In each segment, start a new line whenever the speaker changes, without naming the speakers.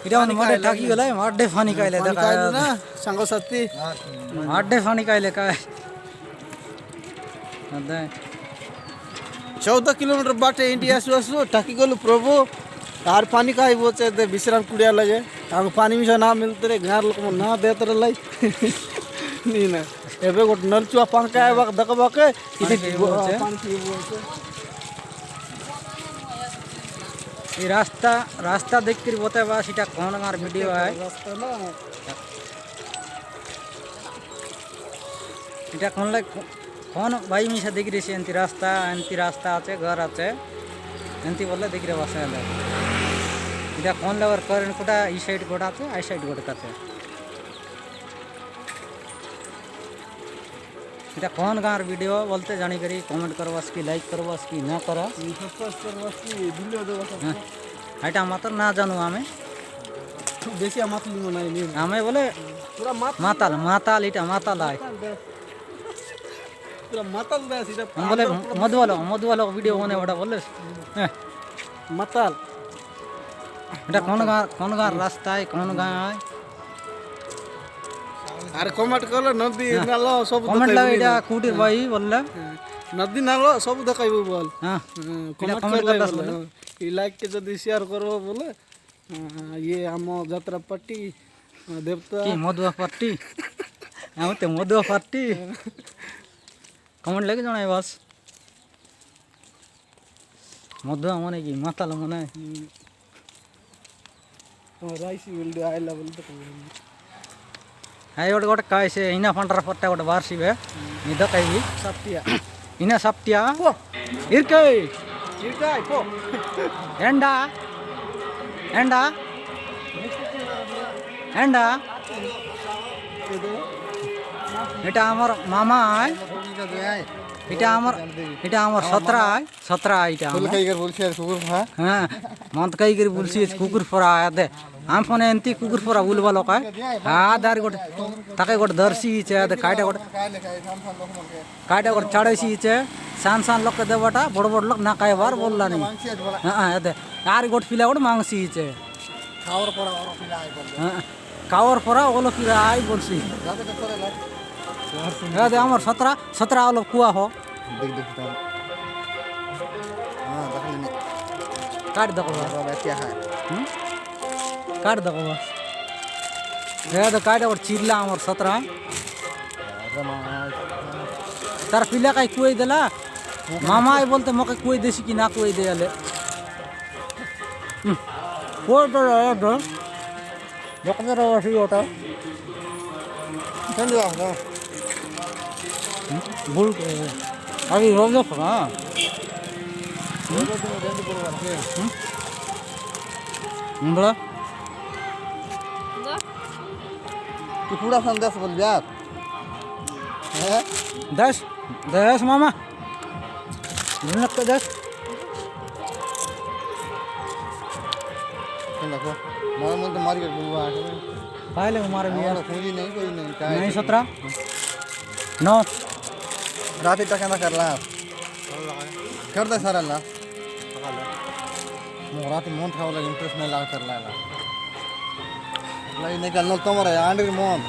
এটা মোটে ঠাকি গেলে মাঠে ফানি খাইলে দেখা
না সাংসাথী
মাঠে ফানি খাইলে কায়
14 किलोमीटर बाटे इंडिया आसु ठाकी गलु प्रभु तार पानी का बोचे दे विश्राम कुड़िया लगे आगो पानी मिसा ना मिलते रे गार लोक ना देतर लाई नी ना एबे गोट नलचुआ पंखा आबा दकबा के इति पानी की बोचे
এই রাস্তা দেখতে বতে বা সেটা কোন গার ভিডিও হয়
रास्ता ना
এটা কোন ভাই মিশা দেখি রেছে এন্তি রাস্তা আছে ঘর আছে এন্তি বললে দেখি রে বাসা এলে এটা কোন লেবার করেন কোটা এই সাইড গোটা আছে আই সাইড গোটা আছে এটা কোন গার ভিডিও বলতে জানি করি কমেন্ট করবাস কি লাইক করবাস কি না করা
सब्सक्राइब करवास की वीडियो देवा
এটা মাত্র না জানো আমি
बेसी मातली मनाई नी
আমি বলে
पूरा
মাতাল এটা মাতাল আয়
पूरा मातल दे सीधा
আমি বলে মধুবালো ভিডিও বনে ওটা বললে হ্যাঁ
मातल
এটা কোন গাঁর রাস্তায় কোন গাঁ
अरे कमेंट कर नदी नालो सब
কমেন্ট লাগে এটা কুটির ভাই বললে
नदी नालो सब देखाइबो बोल
হ্যাঁ
कमेंट
comment
कर
करता
बोले ई लाइक के जदी शेयर करो बोले ये हम यात्रा पट्टी देवता
কি মধুয়া পার্টি আমি তো মধুয়া পার্টি কমেন্ট লাগে জানাই বাস মধুয়া মানে কি মাতাল মানে
rice will do I level तो
হ্যাঁ ওটা গোটা কাইছে ইনা ফান্ডার পট্টা গোটা বার্ষিবে নিদা কাইবি
सत्या
ইনা সাপটিয়া ইরকাই
इरकाय पो
ಎಂಡಾ এটা আমার মামা আয় এটা আমার সতরা এটা আমার
कर बोलछे कुकुर हां
হ্যাঁ মন্ত কাই করে বলছি কুকুর ফরা আদে আম ফোনে এন্তি কুকুর ফরা উলবা লোকায় হ্যাঁ দার গোটে তাকে গোটে ধরছি ইছে আদে কাইটা গোটে ছাড়াইছি ইছে সান লোক দেবটা বড় লোক না কাইবার বললা নি হ্যাঁ আদে আর গোট পিলা গোটে মাংসি ইছে হ্যাঁ কাওয়ার পরা ওগুলো ফিরে আই বলছি আদে আমার সতরা ওলো কুয়া হো
देख हां देखले
কাট দেখো
बाबा क्या है
কাট দেখো বাস তো কাটে ওর চিরলা আমার সতরা তার পিলা কাই কুই দিলা মামাই বলতে মকে কুই দেছি কি না কুই দেয়ালে কোটো রে ডক্টর আসি ওটা
चल जाओ
ভুল আমি রোজ না বলা
तू पूरा संदेश बोल जा है
दस मामा दस
देखो मार मन तो मार के बुलवा
पाले हमारे भी
हमारा पूंजी नहीं कोई नहीं काय
नहीं 17 9
रात तक ना करला कर दे सारा ला रात मन खावला इंटरेस्ट नहीं ला करला ला लाई निकल नो तुम्हारे आंडर मोन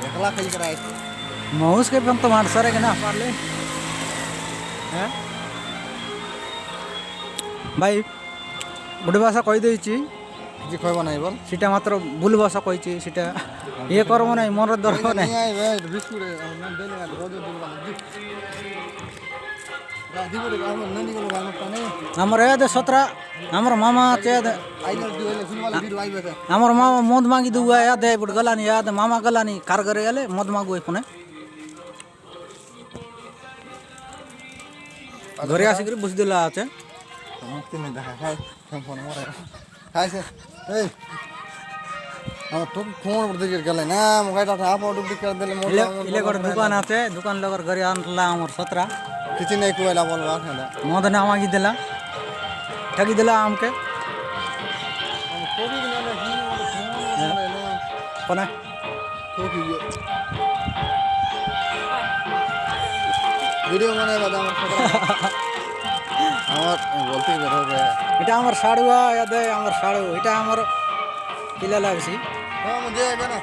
एकला कई कराय
माउस के पण तो मार सारे के ना पाले हैं भाई बुढ़ी भाषा कही देछि
जी खइबो नहीं बोल
সেটা মাত্র ভুল ভাষা কইছি সেটা ইয়ে করবো নাই মনের দরকার নাই
नहीं आए वे बिस्कुट ना देले रोज दिलवा जी राधी बोले हम ननी को गानो पाने
আমার এদে 17 আমার মামা আছে এদে
आई नर दिले सुनवाला वीडियो आई बेटा
আমার মামা মদ মাগি দুয়া এদে বুট গলানি এদে মামা গলানি কার করে গেলে মদ মাগু ফোনে ঘরে আসি করে বসে দিলা আছে
मुक्ति में देखा है फोन मोरे हाय से ए हम तो फोन पर देख गले ना मोबाइल था आप ऑर्डर कर देले
ইলে করে দোকান আছে দোকান লগর ঘরে আনলা আমার 17
किसी नहीं कोइला बोलवा खाना
মদ না মাগি দিলা ঠকি দিলা আমকে
हम कोई भी ना ही फोन ना
কোনে
तो की वीडियो बनाए बता हम আমার বলতে বের হবে
এটা আমার শাড়ুয়া ইয়াদে আমার শাড়ু এটা আমার পিলা লাগছি
হ্যাঁ মধ্যে যাবে না